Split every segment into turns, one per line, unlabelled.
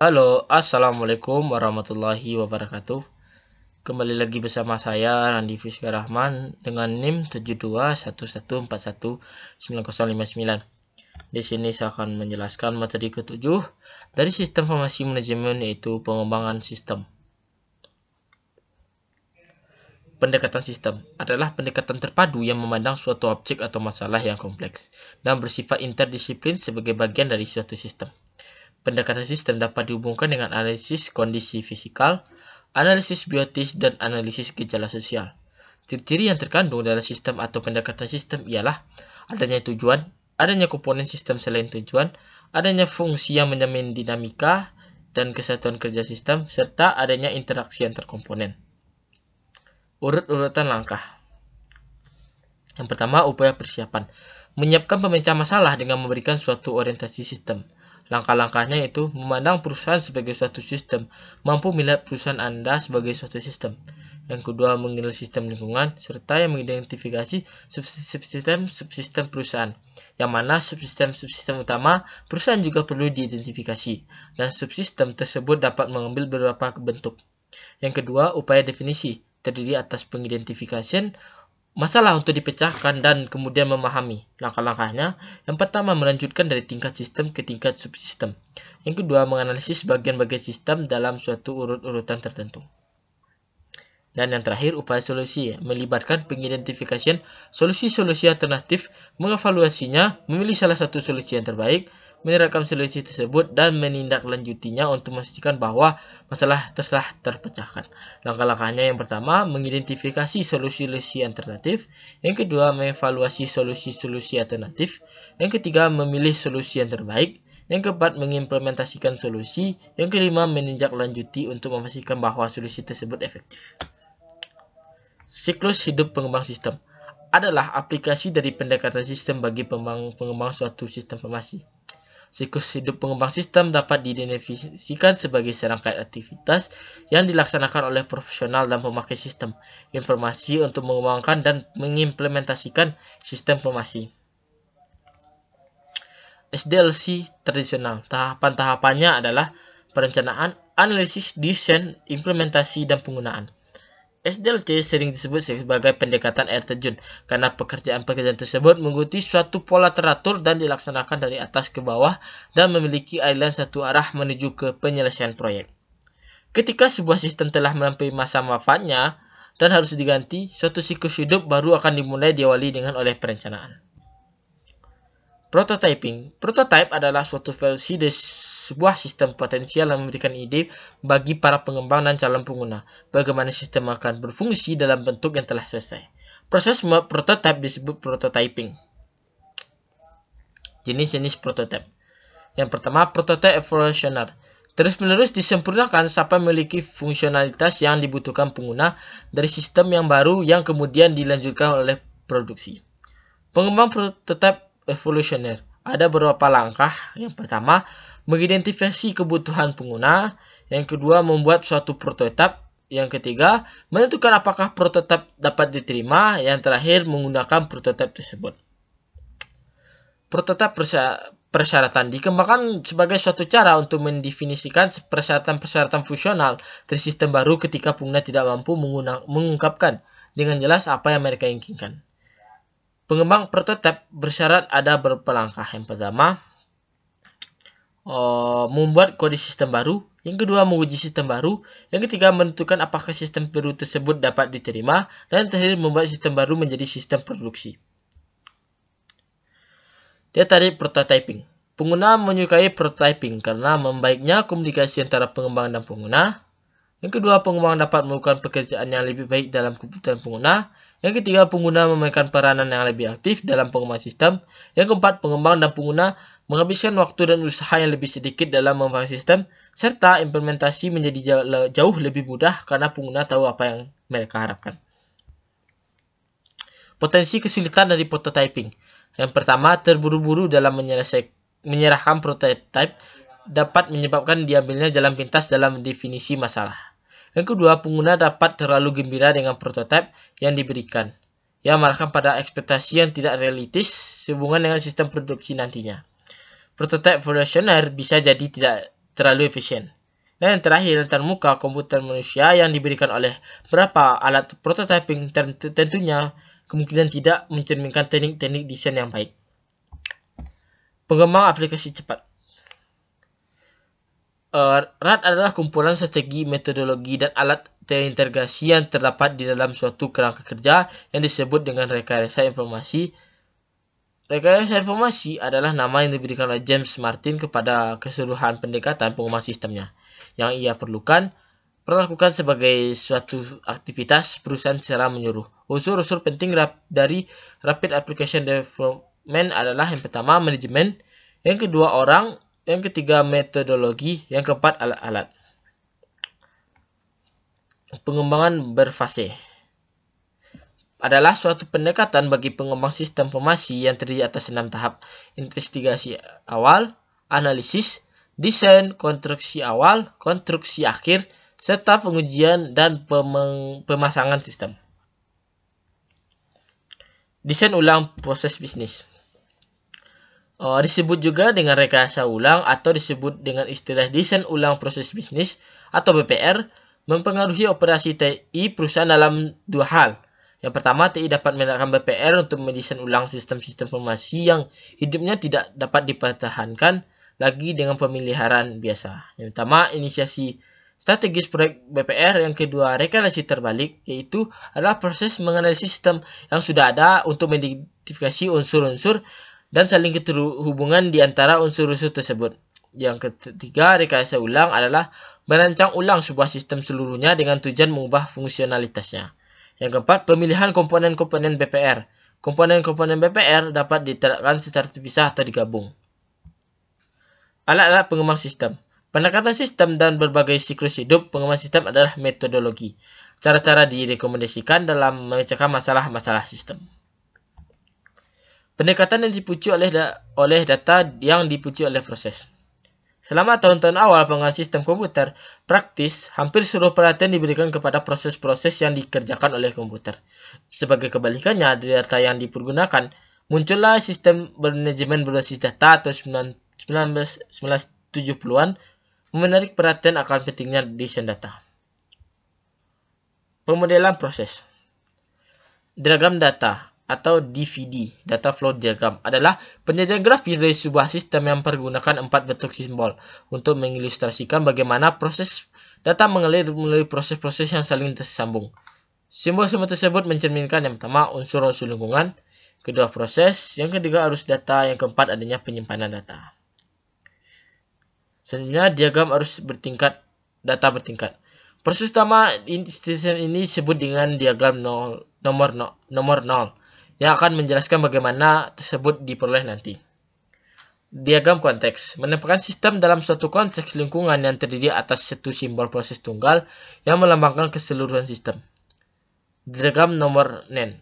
Halo, assalamualaikum warahmatullahi wabarakatuh. Kembali lagi bersama saya Randi Fiska Rahman dengan NIM 7211419059. Di sini saya akan menjelaskan materi ke-7 dari Sistem Informasi Manajemen, yaitu pengembangan sistem. Pendekatan sistem adalah pendekatan terpadu yang memandang suatu objek atau masalah yang kompleks dan bersifat interdisiplin sebagai bagian dari suatu sistem. Pendekatan sistem dapat dihubungkan dengan analisis kondisi fisikal, analisis biotis, dan analisis gejala sosial. Ciri-ciri yang terkandung dalam sistem atau pendekatan sistem ialah adanya tujuan, adanya komponen sistem selain tujuan, adanya fungsi yang menjamin dinamika dan kesatuan kerja sistem, serta adanya interaksi antar komponen. Urut-urutan langkah. Yang pertama, upaya persiapan. Menyiapkan pemecah masalah dengan memberikan suatu orientasi sistem. Langkah-langkahnya itu memandang perusahaan sebagai suatu sistem, mampu melihat perusahaan Anda sebagai suatu sistem. Yang kedua, mengenal sistem lingkungan, serta yang mengidentifikasi subsistem perusahaan, yang mana subsistem utama perusahaan juga perlu diidentifikasi, dan subsistem tersebut dapat mengambil beberapa bentuk. Yang kedua, upaya definisi, terdiri atas pengidentifikasian masalah untuk dipecahkan dan kemudian memahami langkah-langkahnya. Yang pertama, melanjutkan dari tingkat sistem ke tingkat subsistem. Yang kedua, menganalisis bagian-bagian sistem dalam suatu urut-urutan tertentu. Dan yang terakhir, upaya solusi, melibatkan pengidentifikasian solusi-solusi alternatif, mengevaluasinya, memilih salah satu solusi yang terbaik, menerapkan solusi tersebut, dan menindaklanjutinya untuk memastikan bahwa masalah telah terpecahkan. Langkah-langkahnya yang pertama, mengidentifikasi solusi-solusi alternatif. Yang kedua, mengevaluasi solusi-solusi alternatif. Yang ketiga, memilih solusi yang terbaik. Yang keempat, mengimplementasikan solusi. Yang kelima, menindaklanjuti untuk memastikan bahwa solusi tersebut efektif. Siklus hidup pengembang sistem adalah aplikasi dari pendekatan sistem bagi pengembang suatu sistem informasi. Siklus hidup pengembang sistem dapat didefinisikan sebagai serangkaian aktivitas yang dilaksanakan oleh profesional dan pemakai sistem informasi untuk mengembangkan dan mengimplementasikan sistem informasi. SDLC tradisional, tahapan-tahapannya adalah perencanaan, analisis, desain, implementasi, dan penggunaan. SDLC sering disebut sebagai pendekatan air terjun karena pekerjaan-pekerjaan tersebut mengikuti suatu pola teratur dan dilaksanakan dari atas ke bawah dan memiliki aliran satu arah menuju ke penyelesaian proyek. Ketika sebuah sistem telah melampaui masa manfaatnya dan harus diganti, suatu siklus hidup baru akan dimulai diawali dengan oleh perencanaan. Prototyping. Prototype adalah suatu versi dari sebuah sistem potensial yang memberikan ide bagi para pengembang dan calon pengguna bagaimana sistem akan berfungsi dalam bentuk yang telah selesai. Proses membuat prototype disebut prototyping. Jenis-jenis prototype. Yang pertama, prototype evolusioner. Terus-menerus disempurnakan sampai memiliki fungsionalitas yang dibutuhkan pengguna dari sistem yang baru yang kemudian dilanjutkan oleh produksi. Pengembang prototype evolusioner. Ada beberapa langkah. Yang pertama, mengidentifikasi kebutuhan pengguna. Yang kedua, membuat suatu prototipe. Yang ketiga, menentukan apakah prototipe dapat diterima. Yang terakhir, menggunakan prototipe tersebut. Prototipe persyaratan dikembangkan sebagai suatu cara untuk mendefinisikan persyaratan-persyaratan fungsional dari sistem baru ketika pengguna tidak mampu mengungkapkan dengan jelas apa yang mereka inginkan. Pengembang prototipe bersyarat ada beberapa langkah. Yang pertama, membuat kode sistem baru. Yang kedua, menguji sistem baru. Yang ketiga, menentukan apakah sistem baru tersebut dapat diterima. Dan terakhir, membuat sistem baru menjadi sistem produksi. Dia tadi prototyping. Pengguna menyukai prototyping karena membaiknya komunikasi antara pengembang dan pengguna. Yang kedua, pengembang dapat melakukan pekerjaan yang lebih baik dalam kebutuhan pengguna. Yang ketiga, pengguna memainkan peranan yang lebih aktif dalam pengembangan sistem. Yang keempat, pengembang dan pengguna menghabiskan waktu dan usaha yang lebih sedikit dalam mengembangkan sistem. Serta implementasi menjadi jauh lebih mudah karena pengguna tahu apa yang mereka harapkan. Potensi kesulitan dari prototyping. Yang pertama, terburu-buru dalam menyerahkan prototype dapat menyebabkan diambilnya jalan pintas dalam definisi masalah. Yang kedua, pengguna dapat terlalu gembira dengan prototipe yang diberikan, yang mengarahkan pada ekspektasi yang tidak realistis sehubungan dengan sistem produksi nantinya. Prototipe evolusioner bisa jadi tidak terlalu efisien. Dan yang terakhir, yang termuka, komputer manusia yang diberikan oleh beberapa alat prototyping tentunya kemungkinan tidak mencerminkan teknik-teknik desain yang baik. Pengembang aplikasi cepat. RAD adalah kumpulan strategi, metodologi, dan alat terintegrasi yang terdapat di dalam suatu kerangka kerja yang disebut dengan rekayasa informasi. Rekayasa informasi adalah nama yang diberikan oleh James Martin kepada keseluruhan pendekatan pengembang sistemnya yang ia perlakukan sebagai suatu aktivitas perusahaan secara menyeluruh. Unsur-unsur penting dari Rapid Application Development adalah yang pertama manajemen, yang kedua orang, yang ketiga metodologi, yang keempat alat-alat. Pengembangan berfase adalah suatu pendekatan bagi pengembang sistem informasi yang terdiri atas 6 tahap: investigasi awal, analisis, desain, konstruksi awal, konstruksi akhir, serta pengujian dan pemasangan sistem. Desain ulang proses bisnis. Disebut juga dengan rekayasa ulang atau disebut dengan istilah desain ulang proses bisnis atau BPR, mempengaruhi operasi TI perusahaan dalam dua hal. Yang pertama, TI dapat menggunakan BPR untuk mendesain ulang sistem-sistem informasi yang hidupnya tidak dapat dipertahankan lagi dengan pemeliharaan biasa. Yang pertama, inisiasi strategis proyek BPR. Yang kedua, rekayasa terbalik, yaitu adalah proses menganalisis sistem yang sudah ada untuk mengidentifikasi unsur-unsur dan saling keterhubungan di antara unsur-unsur tersebut. Yang ketiga, rekayasa ulang adalah merancang ulang sebuah sistem seluruhnya dengan tujuan mengubah fungsionalitasnya. Yang keempat, pemilihan komponen-komponen BPR. Komponen-komponen BPR dapat diterapkan secara terpisah atau digabung. Alat-alat pengembang sistem. Pendekatan sistem dan berbagai siklus hidup pengembang sistem adalah metodologi. Cara-cara direkomendasikan dalam memecahkan masalah-masalah sistem. Pendekatan yang dipicu oleh data yang dipicu oleh proses. Selama tahun-tahun awal pengembangan sistem komputer praktis, hampir seluruh perhatian diberikan kepada proses-proses yang dikerjakan oleh komputer. Sebagai kebalikannya, dari data yang dipergunakan, muncullah sistem manajemen berbasis data atau 1970-an menarik perhatian akan pentingnya desain data. Pemodelan proses. Diagram data atau DVD, Data Flow Diagram, adalah penyajian grafis dari sebuah sistem yang mempergunakan 4 bentuk simbol untuk mengilustrasikan bagaimana proses data mengalir melalui proses-proses yang saling tersambung. Simbol-simbol tersebut mencerminkan yang pertama unsur-unsur lingkungan, kedua proses, yang ketiga arus data, yang keempat adanya penyimpanan data. Selanjutnya, diagram arus bertingkat, data bertingkat. Proses utama ini disebut dengan diagram nomor 0, yang akan menjelaskan bagaimana tersebut diperoleh nanti. Diagram konteks menempatkan sistem dalam suatu konteks lingkungan yang terdiri atas satu simbol proses tunggal yang melambangkan keseluruhan sistem. Diagram nomor N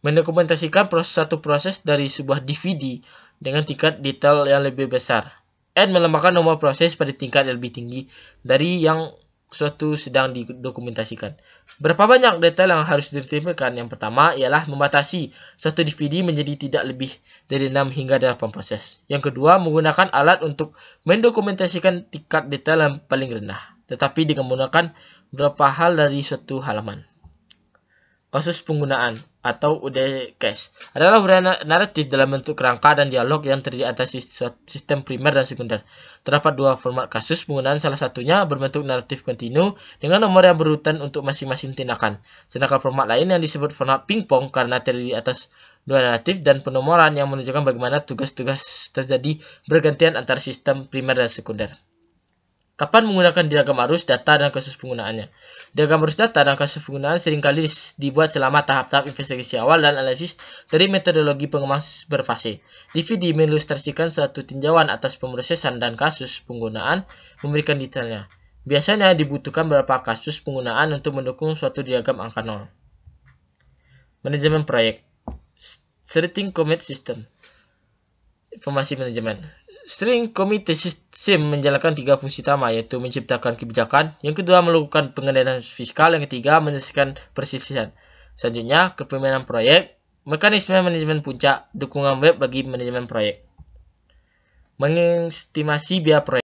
mendokumentasikan satu proses dari sebuah DVD dengan tingkat detail yang lebih besar. N melambangkan nomor proses pada tingkat yang lebih tinggi dari yang suatu sedang didokumentasikan. Berapa banyak detail yang harus ditampilkan? Yang pertama ialah membatasi satu DVD menjadi tidak lebih dari 6 hingga 8 proses. Yang kedua, menggunakan alat untuk mendokumentasikan tingkat detail yang paling rendah, tetapi dengan menggunakan beberapa hal dari suatu halaman. Kasus penggunaan atau UDCS adalah uraian naratif dalam bentuk kerangka dan dialog yang terdiri atas sistem primer dan sekunder. Terdapat dua format kasus penggunaan, salah satunya berbentuk naratif kontinu dengan nomor yang berurutan untuk masing-masing tindakan. Sedangkan format lain yang disebut format pingpong karena terdiri atas dua naratif dan penomoran yang menunjukkan bagaimana tugas-tugas terjadi bergantian antara sistem primer dan sekunder. Kapan menggunakan diagram arus data dan kasus penggunaannya? Diagram arus data dan kasus penggunaan seringkali dibuat selama tahap-tahap investigasi awal dan analisis dari metodologi pengembang berfase. DVD mengilustrasikan suatu tinjauan atas pemrosesan dan kasus penggunaan, memberikan detailnya. Biasanya dibutuhkan beberapa kasus penggunaan untuk mendukung suatu diagram angka 0. Manajemen proyek. String Commit System. Informasi manajemen. String Commit System menjalankan 3 fungsi utama, yaitu menciptakan kebijakan, yang kedua melakukan pengendalian fiskal, yang ketiga menyelesaikan perselisihan. Selanjutnya, kepemimpinan proyek, mekanisme manajemen puncak, dukungan web bagi manajemen proyek. mengestimasi biaya proyek.